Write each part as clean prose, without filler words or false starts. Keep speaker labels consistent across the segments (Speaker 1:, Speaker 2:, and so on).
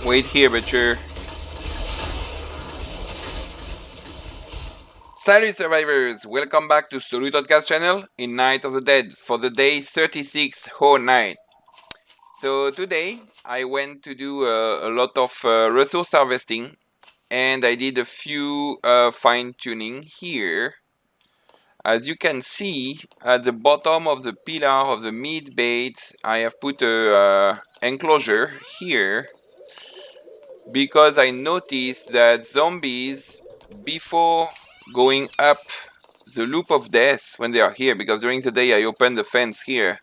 Speaker 1: Wait here, Butcher. Salut survivors! Welcome back to SolutOdka's channel in Night of the Dead for the day 36 Horde Night. So today I went to do a lot of resource harvesting, and I did a few fine tuning here. As you can see, at the bottom of the pillar of the meat bait, I have put a enclosure here because I noticed that zombies, before going up the loop of death when they are here, because during the day I open the fence here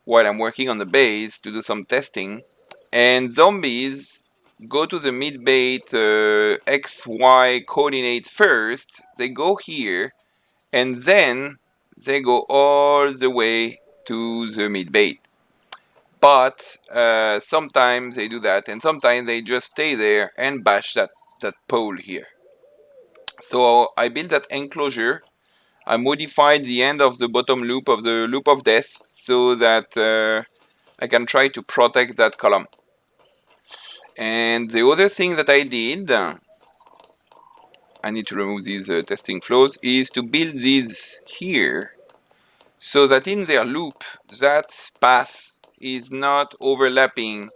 Speaker 1: while I'm working on the base to do some testing, and zombies go to the mid bait XY coordinate first. They go here and then they go all the way to the mid bait. But sometimes they do that, and sometimes they just stay there and bash that pole here. So I built that enclosure. I modified the end of the bottom loop of the loop of death so that I can try to protect that column. And the other thing that I did, I need to remove these testing flows, is to build these here so that in their loop, that path is not overlapping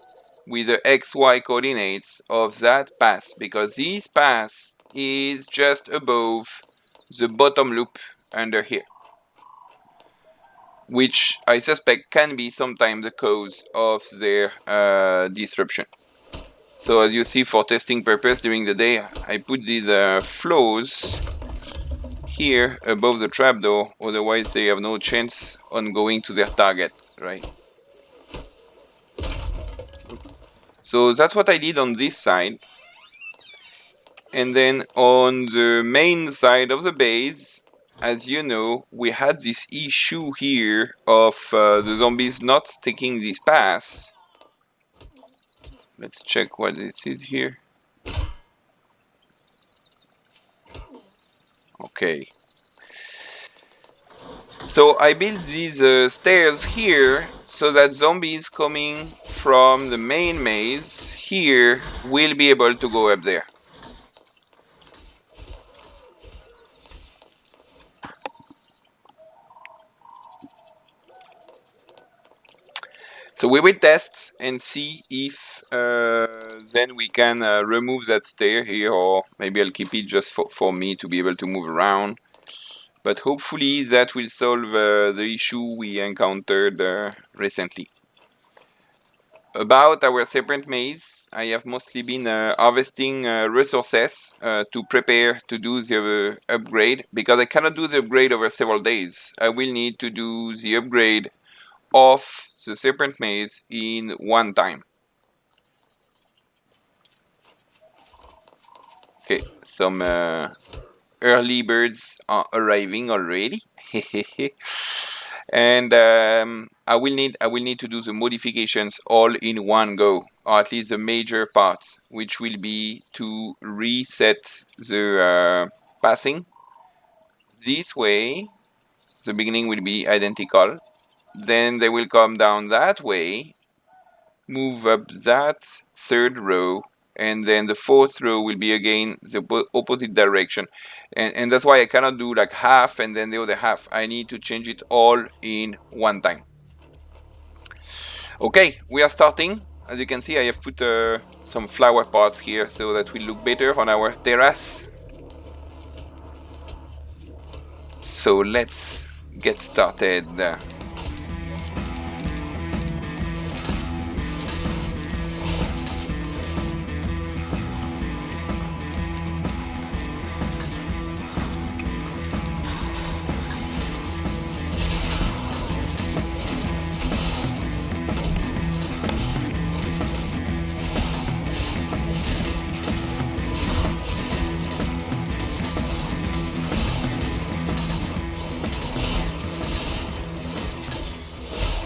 Speaker 1: with the XY coordinates of that path, because this path is just above the bottom loop under here, which I suspect can be sometimes the cause of their disruption. So as you see, for testing purpose during the day, I put these flows here above the trapdoor, otherwise they have no chance on going to their target, right? So that's what I did on this side. And then on the main side of the base, as you know, we had this issue here of the zombies not taking this path. Let's check what it is here. Okay. So I built these stairs here so that zombies coming from the main maze here will be able to go up there. So we will test and see if then we can remove that stair here, or maybe I'll keep it just for me to be able to move around. But hopefully that will solve the issue we encountered recently. About our Serpent Maze, I have mostly been harvesting resources to prepare to do the upgrade, because I cannot do the upgrade over several days. I will need to do the upgrade of the Serpent Maze in one time. Okay, some early birds are arriving already. And I will need to do the modifications all in one go, or at least the major part, which will be to reset the passing. This way, the beginning will be identical. Then they will come down that way, move up that third row, and then the fourth row will be again the opposite direction. And that's why I cannot do like half and then the other half. I need to change it all in one time. Okay, we are starting. As you can see, I have put some flower pots here so that will look better on our terrace. So let's get started.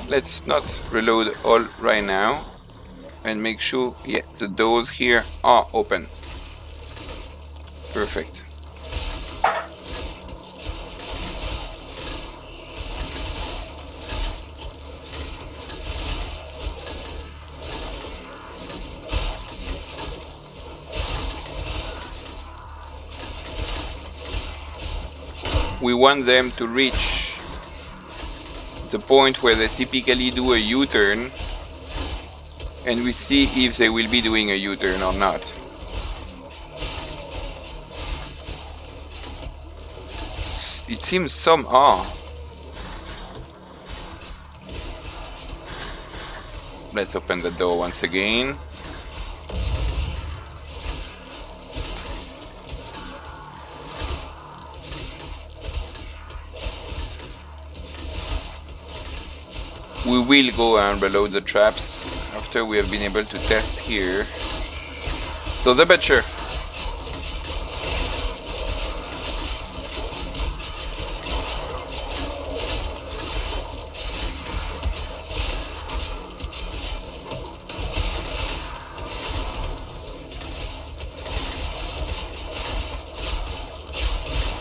Speaker 1: Let's not reload all right now and make sure, yeah, the doors here are open. Perfect. we want them to reach the point where they typically do a U-turn, and we see if they will be doing a U-turn or not. It seems some are. Let's open the door once again. We will go and reload the traps after we have been able to test here. So the butcher.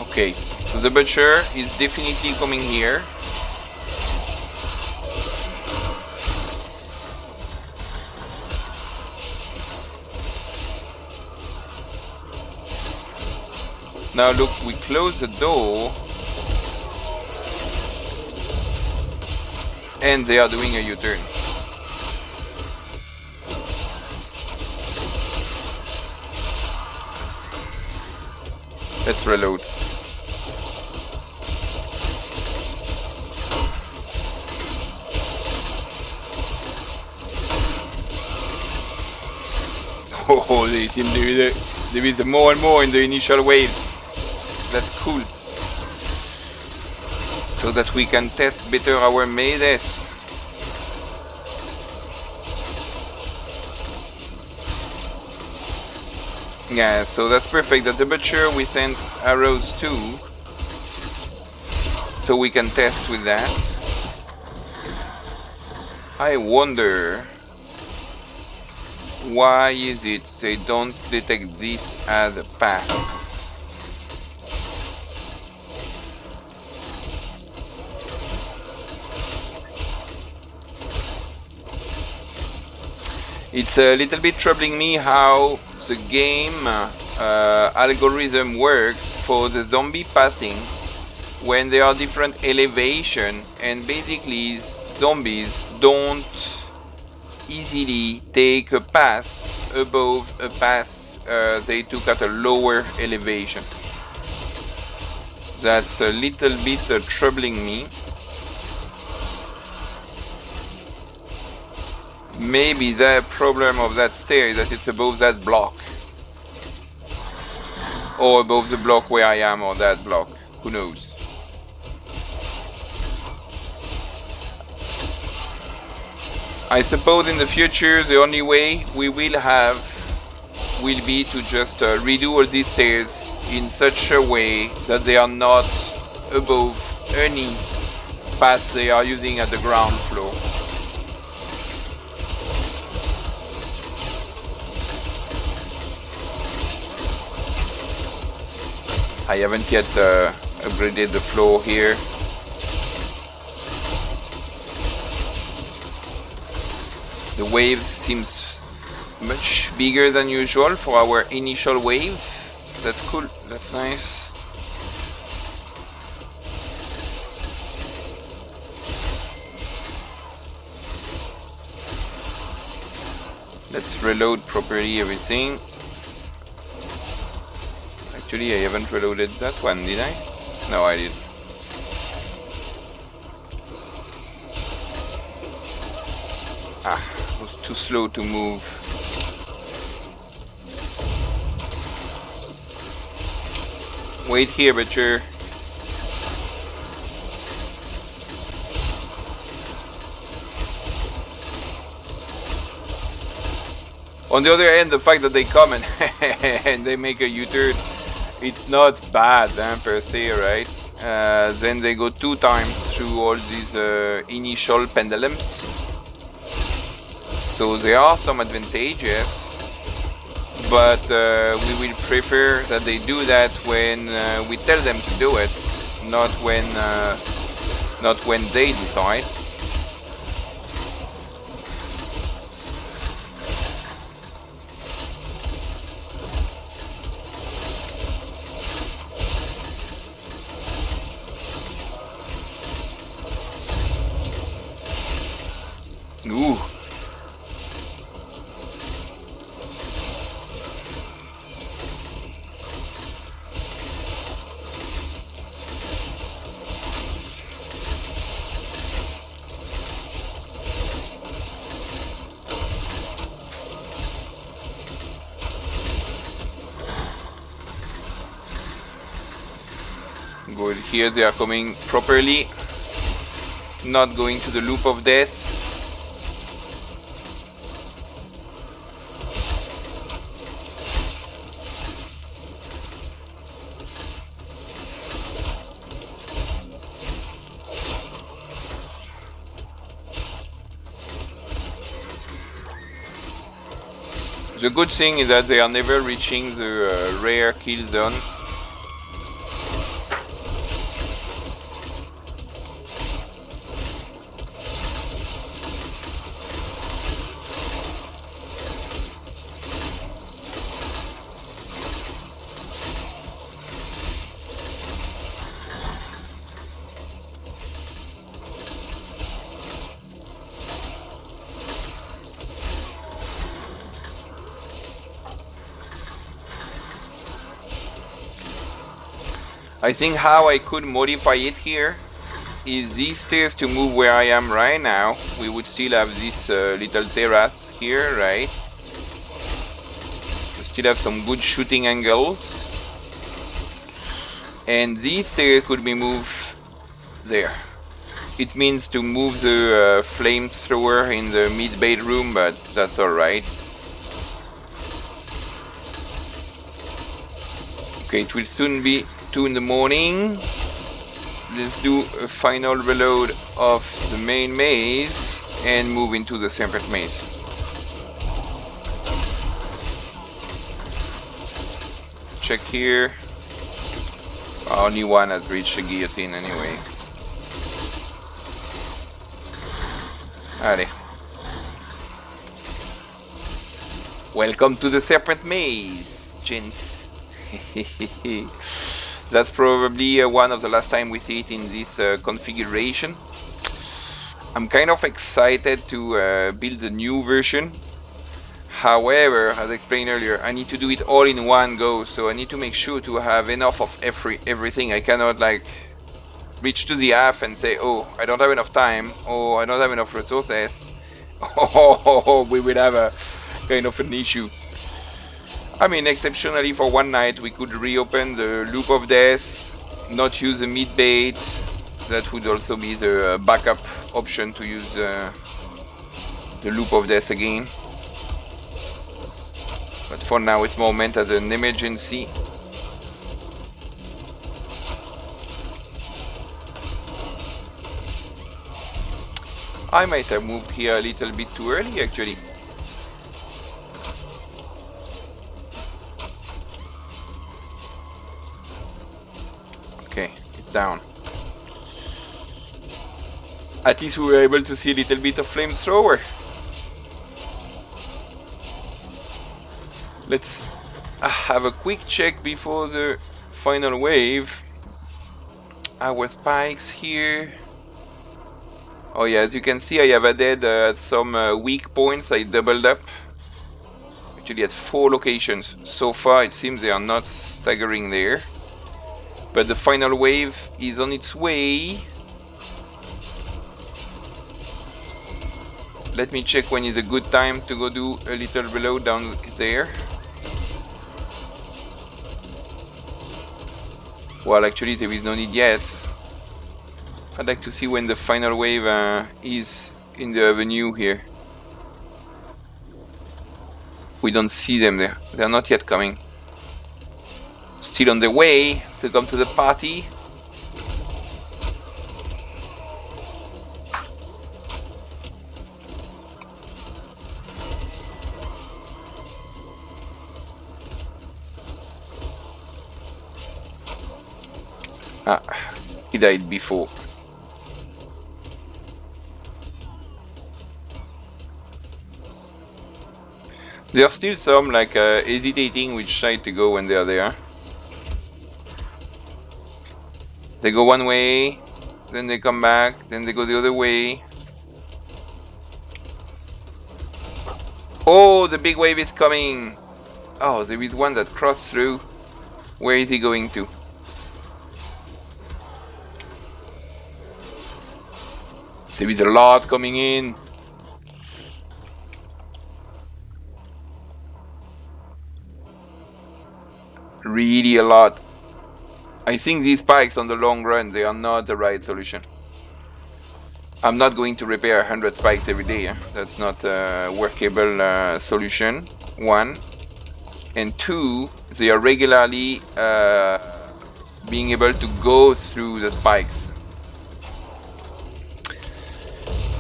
Speaker 1: Okay, so the butcher is definitely coming here. Now look, we close the door and they are doing a U-turn. Let's reload. Oh, they seem to be there is more and more in the initial waves. That's cool. So that we can test better our mazes. Yeah, so that's perfect. At the butcher we sent arrows too, so we can test with that. I wonder why is it they don't detect this as a path. It's a little bit troubling me how the game algorithm works for the zombie passing when there are different elevation, and basically zombies don't easily take a path above a path they took at a lower elevation. That's a little bit troubling me. Maybe the problem of that stair is that it's above that block, or above the block where I am, or that block, who knows. I suppose in the future the only way we will have will be to just redo all these stairs in such a way that they are not above any path they are using at the ground floor. I haven't yet upgraded the floor here. The wave seems much bigger than usual for our initial wave. That's cool, that's nice. Let's reload properly everything. Actually, I haven't reloaded that one, did I? No, I did. Ah, it was too slow to move. Wait here, butcher. On the other hand, the fact that they come and, and they make a U-turn, it's not bad per se, right? Then they go 2 times through all these initial pendulums. So there are some advantages, but we will prefer that they do that when we tell them to do it, not when they decide. Good, here they are coming properly. Not going to the loop of death. The good thing is that they are never reaching the rare kill zone. I think how I could modify it here is these stairs to move where I am right now. We would still have this little terrace here, right? We still have some good shooting angles. And these stairs could be moved there. It means to move the flamethrower in the mid-bedroom, but that's alright. Okay, it will soon be 2 in the morning. Let's do a final reload of the main maze and move into the Serpent Maze. Check here. Only one has reached the guillotine anyway. Allez. Welcome to the Serpent Maze, gents. That's probably one of the last time we see it in this configuration. I'm kind of excited to build the new version. However, as explained earlier, I need to do it all in one go, so I need to make sure to have enough of everything. I cannot like reach to the half and say, oh, I don't have enough time, oh, I don't have enough resources. Oh, we will have a kind of an issue. I mean, exceptionally for one night, we could reopen the loop of death, not use the mid bait. That would also be the backup option to use the loop of death again. But for now, it's more meant as an emergency. I might have moved here a little bit too early, actually. Okay, it's down. At least we were able to see a little bit of flamethrower. Let's have a quick check before the final wave. Our spikes here. Oh yeah, as you can see, I have added some weak points. I doubled up. Actually at 4 locations. So far it seems they are not staggering there. But the final wave is on its way. Let me check when is a good time to go do a little reload down there. Well, actually there is no need yet. I'd like to see when the final wave is in the avenue here. We don't see them there. They are not yet coming. Still on the way to come to the party. Ah, he died before. There are still some like hesitating which side to go when they are there. They go one way, then they come back, then they go the other way. Oh, the big wave is coming! Oh, there is one that crossed through. Where is he going to? There is a lot coming in. Really a lot. I think these spikes on the long run, they are not the right solution. I'm not going to repair 100 spikes every day. That's not a workable solution, one. And two, they are regularly being able to go through the spikes.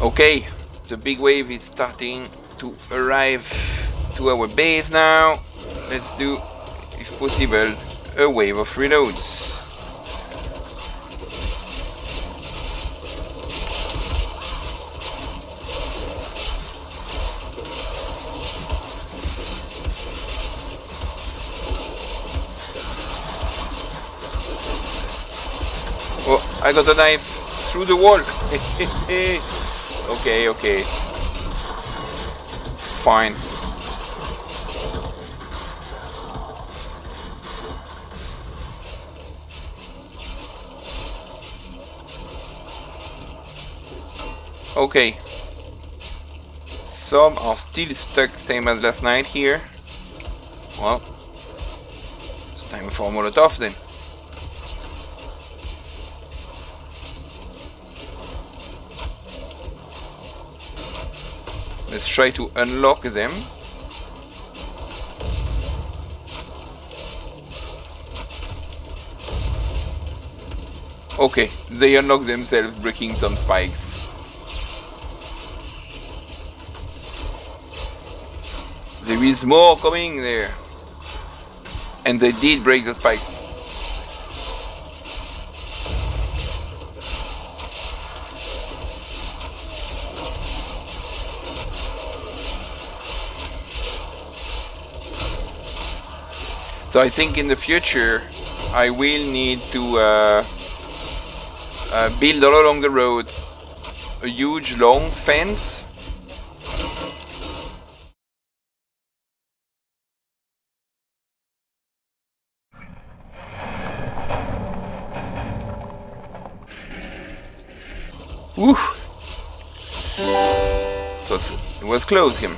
Speaker 1: Okay, the big wave is starting to arrive to our base now. Let's do, if possible, a wave of reloads. Oh, I got a knife through the wall. Okay, okay. Fine. Okay. Some are still stuck, same as last night here. Well, it's time for Molotov then. Let's try to unlock them. Okay, they unlock themselves, breaking some spikes. There is more coming there. And they did break the spikes. So I think in the future I will need to build all along the road a huge long fence. Woo! It was close him.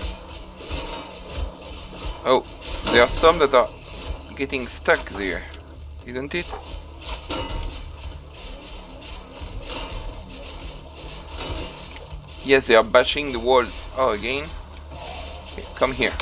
Speaker 1: Oh, there are some that are getting stuck there, isn't it? Yes, they are bashing the walls. Oh, again? Okay, come here.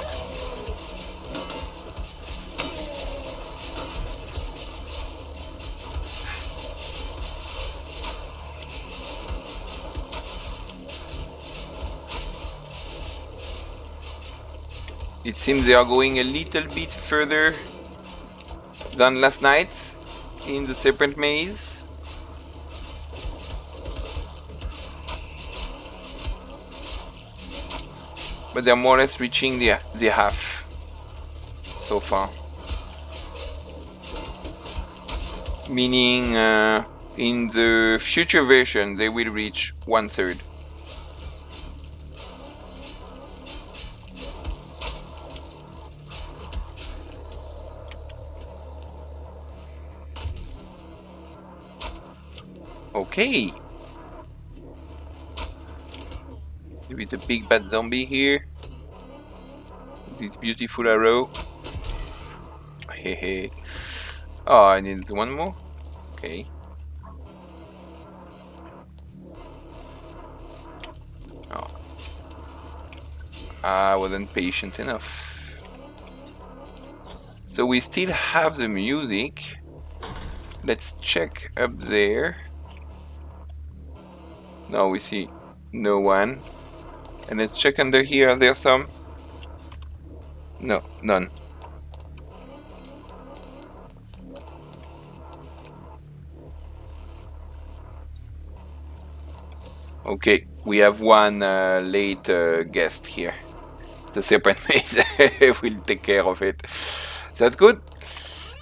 Speaker 1: It seems they are going a little bit further than last night in the Serpent Maze. But they're more or less reaching the half so far. Meaning in the future version they will reach 1/3. Okay. There is a big bad zombie here. This beautiful arrow. Hehe. Oh, I need one more. Okay. Oh. I wasn't patient enough. So we still have the music. Let's check up there. No, we see no one. And let's check under here. Are there some? No, none. Okay, we have one late guest here. The Serpent Maze will take care of it. That's good.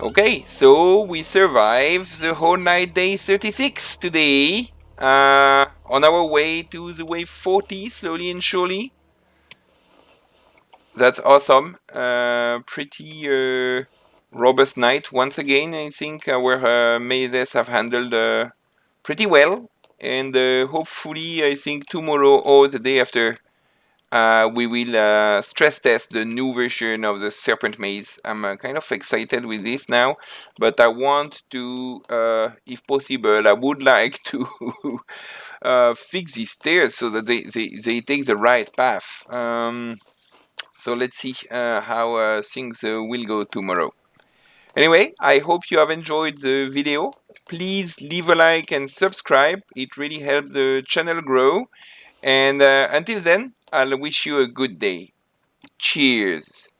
Speaker 1: Okay, so we survived the Horde Night Day 36 today. On our way to the wave 40, slowly and surely. That's awesome. Pretty robust night once again. I think our mazes have handled pretty well. And hopefully, I think tomorrow or the day after, we will stress test the new version of the Serpent Maze. I'm kind of excited with this now, but I want to, if possible, I would like to fix these stairs so that they take the right path. So let's see how things will go tomorrow. Anyway, I hope you have enjoyed the video. Please leave a like and subscribe. It really helps the channel grow. And until then, I'll wish you a good day. Cheers.